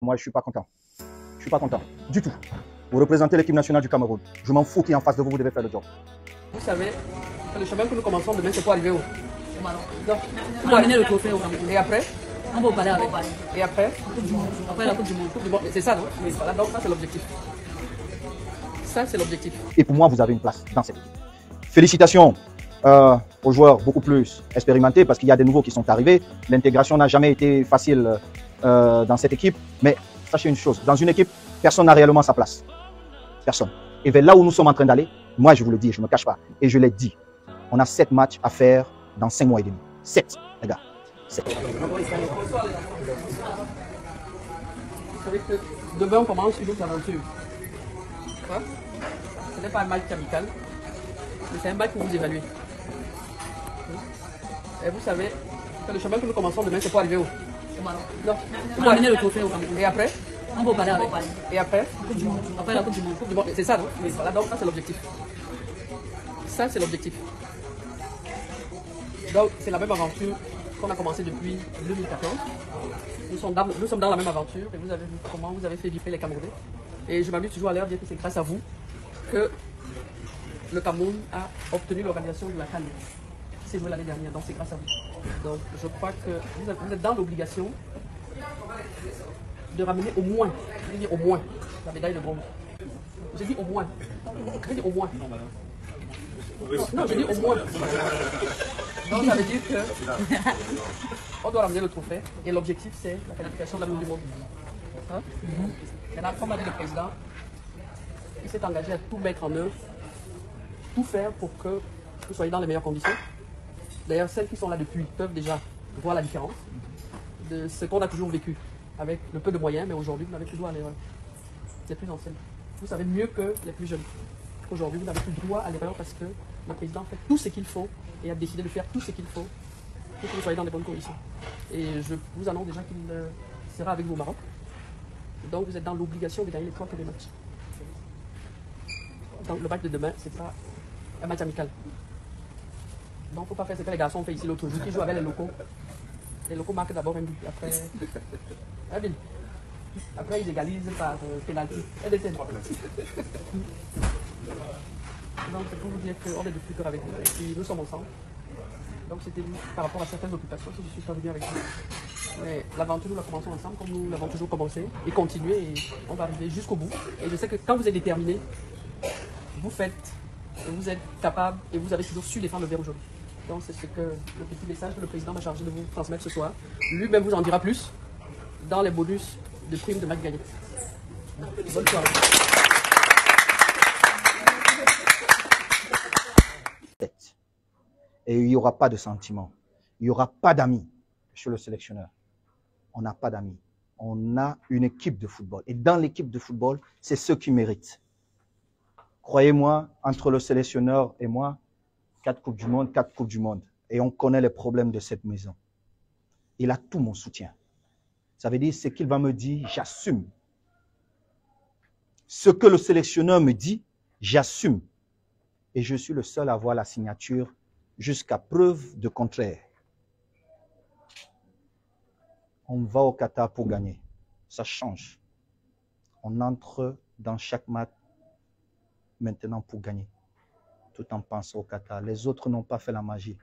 Moi, je ne suis pas content. Je ne suis pas content du tout. Vous représentez l'équipe nationale du Cameroun. Je m'en fous qui est en face de vous, vous devez faire le job. Vous savez, le chemin que nous commençons demain, c'est pour arriver où? Donc, pour amener le trophée au Cameroun. Et après? On va parler avec. Et après? Coupe du Monde. Après la Coupe du Monde. Coupe du Monde. C'est ça, non? Oui, voilà, donc ça, c'est l'objectif. Ça, c'est l'objectif. Et pour moi, vous avez une place dans cette équipe. Félicitations aux joueurs beaucoup plus expérimentés parce qu'il y a des nouveaux qui sont arrivés. L'intégration n'a jamais été facile dans cette équipe. Mais sachez une chose, dans une équipe, personne n'a réellement sa place. Personne. Et vers là où nous sommes en train d'aller, moi je vous le dis, je ne me cache pas. Et je l'ai dit, on a 7 matchs à faire dans 5 mois et demi. 7, les gars. 7. Vous savez que demain, on commence une autre aventure. Hein? Ce n'est pas un match amical, mais c'est un match pour vous évaluer. Et vous savez que le chemin que nous commençons demain, c'est pour arriver où? Donc, pour amener le trophée au Cameroun. Et après? On va parler avec. Et après? Coupe du Monde. Après la Coupe du Monde. Coupe du Monde. C'est ça, non? Oui, voilà, donc ça, c'est l'objectif. Ça, c'est l'objectif. Donc, c'est la même aventure qu'on a commencé depuis 2014. Nous sommes dans la même aventure et vous avez vu comment vous avez fait vibrer les Camerounais. Et je m'amuse toujours à leur dire que c'est grâce à vous que le Cameroun a obtenu l'organisation de la CAN. C'est vous l'année dernière, donc c'est grâce à vous. Donc, je crois que vous êtes dans l'obligation de ramener au moins, je vais dire au moins, la médaille de bronze. J'ai dit au moins. J'ai dit au moins. Non, j'ai dit au moins. Donc ça veut dire que on doit ramener le trophée et l'objectif c'est la qualification de la Coupe du Monde. Hein? Maintenant, comme a dit le président, il s'est engagé à tout mettre en œuvre, tout faire pour que vous soyez dans les meilleures conditions. D'ailleurs, celles qui sont là depuis peuvent déjà voir la différence de ce qu'on a toujours vécu avec le peu de moyens, mais aujourd'hui vous n'avez plus droit à l'erreur. Les plus anciennes. Vous savez mieux que les plus jeunes. Aujourd'hui, vous n'avez plus droit à l'erreur parce que le président fait tout ce qu'il faut et a décidé de faire tout ce qu'il faut pour que vous soyez dans de bonnes conditions. Et je vous annonce déjà qu'il sera avec vous au Maroc. Donc vous êtes dans l'obligation de gagner les 3 premiers matchs. Donc le match de demain, c'est pas un match amical. Donc il ne faut pas faire ce que les garçons ont fait ici l'autre jour, qui jouent avec les locaux. Les locaux marquent d'abord un but, après un but. Après ils égalisent par pénalty. Donc c'est pour vous dire qu'on est de plus cœur avec vous. Et puis nous sommes ensemble. Donc c'était par rapport à certaines occupations que je suis pas venu avec vous. Mais l'aventure, nous la commençons ensemble, comme nous l'avons toujours commencé, et continuer, et on va arriver jusqu'au bout. Et je sais que quand vous êtes déterminé, vous faites, et vous êtes capable, et vous avez toujours su défendre le verre aujourd'hui. Donc c'est ce que le petit message que le président m'a chargé de vous transmettre ce soir. Lui-même vous en dira plus dans les bonus de primes de match gagné. Bonne soirée. Et il n'y aura pas de sentiments. Il n'y aura pas d'amis chez le sélectionneur. On n'a pas d'amis. On a une équipe de football. Et dans l'équipe de football, c'est ceux qui méritent. Croyez-moi, entre le sélectionneur et moi, 4 Coupes du Monde, 4 Coupes du Monde. Et on connaît les problèmes de cette maison. Il a tout mon soutien. Ça veut dire, ce qu'il va me dire, j'assume. Ce que le sélectionneur me dit, j'assume. Et je suis le seul à avoir la signature jusqu'à preuve de contraire. On va au Qatar pour gagner. Ça change. On entre dans chaque match maintenant pour gagner. Tout en pensant au Qatar. Les autres n'ont pas fait la magie.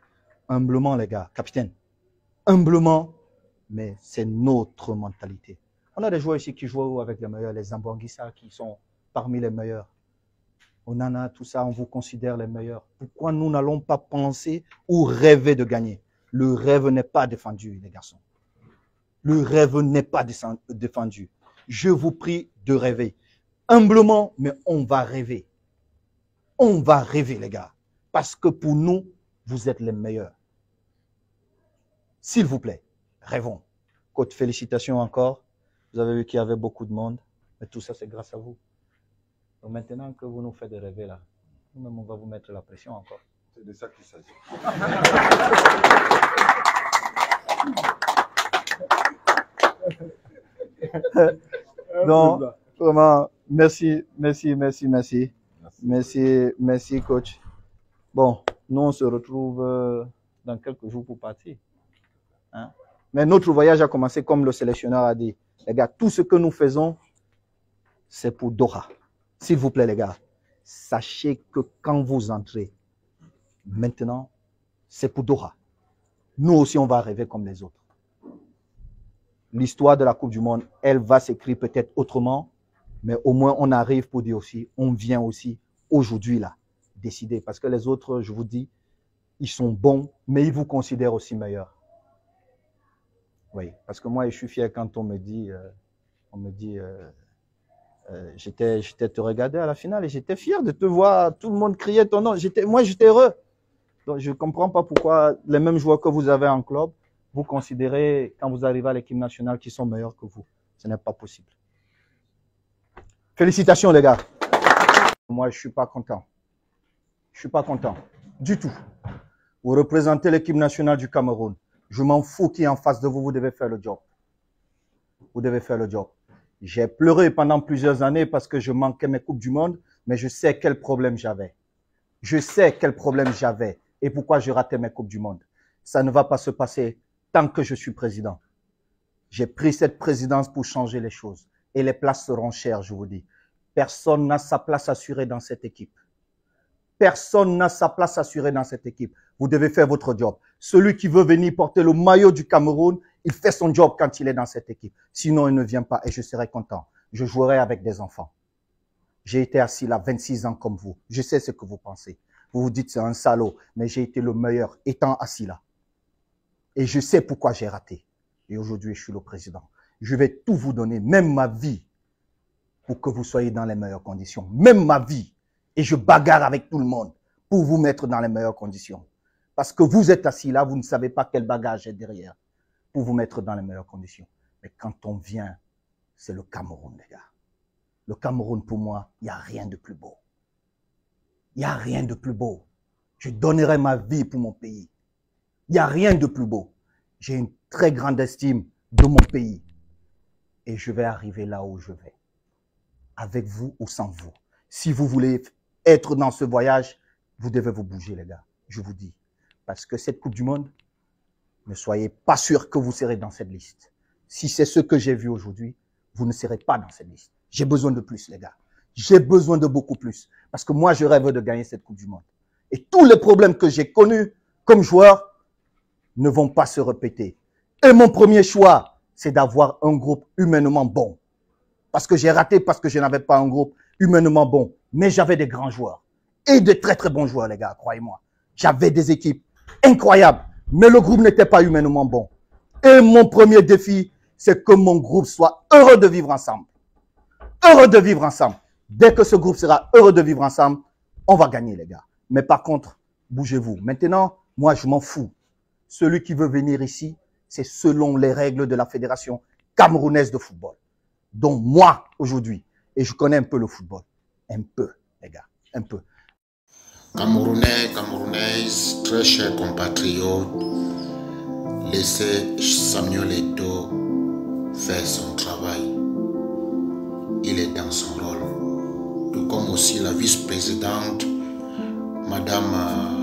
Humblement, les gars, capitaine. Humblement, mais c'est notre mentalité. On a des joueurs ici qui jouent avec les meilleurs, les Zambangissa qui sont parmi les meilleurs. Onana, tout ça, on vous considère les meilleurs. Pourquoi nous n'allons pas penser ou rêver de gagner? Le rêve n'est pas défendu, les garçons. Le rêve n'est pas défendu. Je vous prie de rêver. Humblement, mais on va rêver. On va rêver, les gars. Parce que pour nous, vous êtes les meilleurs. S'il vous plaît, rêvons. Côte, félicitations encore. Vous avez vu qu'il y avait beaucoup de monde. Mais tout ça, c'est grâce à vous. Donc maintenant que vous nous faites rêver là, nous-mêmes on va vous mettre la pression encore. C'est de ça qu'il s'agit. Donc, vraiment, merci coach. Bon, nous on se retrouve dans quelques jours pour partir. Hein? Mais notre voyage a commencé comme le sélectionneur a dit. Les gars, tout ce que nous faisons, c'est pour Doha. S'il vous plaît, les gars, sachez que quand vous entrez, maintenant, c'est pour Doha. Nous aussi, on va rêver comme les autres. L'histoire de la Coupe du Monde, elle va s'écrire peut-être autrement, mais au moins, on arrive pour dire aussi, on vient aussi aujourd'hui là, décider. Parce que les autres, je vous dis, ils sont bons, mais ils vous considèrent aussi meilleurs. Oui, parce que moi, je suis fier quand on me dit, j'étais te regarder à la finale et j'étais fier de te voir, tout le monde criait ton nom. Moi, j'étais heureux. Donc, je ne comprends pas pourquoi les mêmes joueurs que vous avez en club, vous considérez, quand vous arrivez à l'équipe nationale, qu'ils sont meilleurs que vous. Ce n'est pas possible. Félicitations, les gars. Moi, je ne suis pas content. Je ne suis pas content. Du tout. Vous représentez l'équipe nationale du Cameroun. Je m'en fous qui est en face de vous, vous devez faire le job. Vous devez faire le job. J'ai pleuré pendant plusieurs années parce que je manquais mes Coupes du Monde, mais je sais quel problème j'avais. Je sais quel problème j'avais et pourquoi je ratais mes Coupes du Monde. Ça ne va pas se passer tant que je suis président. J'ai pris cette présidence pour changer les choses. Et les places seront chères, je vous dis. Personne n'a sa place assurée dans cette équipe. Personne n'a sa place assurée dans cette équipe. Vous devez faire votre job. Celui qui veut venir porter le maillot du Cameroun, il fait son job quand il est dans cette équipe. Sinon, il ne vient pas et je serai content. Je jouerai avec des enfants. J'ai été assis là 26 ans comme vous. Je sais ce que vous pensez. Vous vous dites c'est un salaud, mais j'ai été le meilleur étant assis là. Et je sais pourquoi j'ai raté. Et aujourd'hui, je suis le président. Je vais tout vous donner, même ma vie, pour que vous soyez dans les meilleures conditions. Même ma vie. Et je bagarre avec tout le monde pour vous mettre dans les meilleures conditions. Parce que vous êtes assis là, vous ne savez pas quel bagage est derrière pour vous mettre dans les meilleures conditions. Mais quand on vient, c'est le Cameroun, les gars. Le Cameroun, pour moi, il n'y a rien de plus beau. Il n'y a rien de plus beau. Je donnerai ma vie pour mon pays. Il n'y a rien de plus beau. J'ai une très grande estime de mon pays. Et je vais arriver là où je vais. Avec vous ou sans vous. Si vous voulez être dans ce voyage, vous devez vous bouger, les gars. Je vous dis. Parce que cette Coupe du Monde, ne soyez pas sûr que vous serez dans cette liste. Si c'est ce que j'ai vu aujourd'hui, vous ne serez pas dans cette liste. J'ai besoin de plus, les gars. J'ai besoin de beaucoup plus. Parce que moi, je rêve de gagner cette Coupe du Monde. Et tous les problèmes que j'ai connus comme joueur ne vont pas se répéter. Et mon premier choix, c'est d'avoir un groupe humainement bon. Parce que j'ai raté, parce que je n'avais pas un groupe humainement bon. Mais j'avais des grands joueurs. Et de très très bons joueurs, les gars, croyez-moi. J'avais des équipes incroyables. Mais le groupe n'était pas humainement bon. Et mon premier défi, c'est que mon groupe soit heureux de vivre ensemble. Heureux de vivre ensemble. Dès que ce groupe sera heureux de vivre ensemble, on va gagner, les gars. Mais par contre, bougez-vous. Maintenant, moi, je m'en fous. Celui qui veut venir ici, c'est selon les règles de la Fédération camerounaise de football. Donc moi, aujourd'hui, et je connais un peu le football. Un peu, les gars, un peu. Camerounais, Camerounaises, très chers compatriotes, laissez Samuel Eto'o faire son travail. Il est dans son rôle. Tout comme aussi la vice-présidente, Madame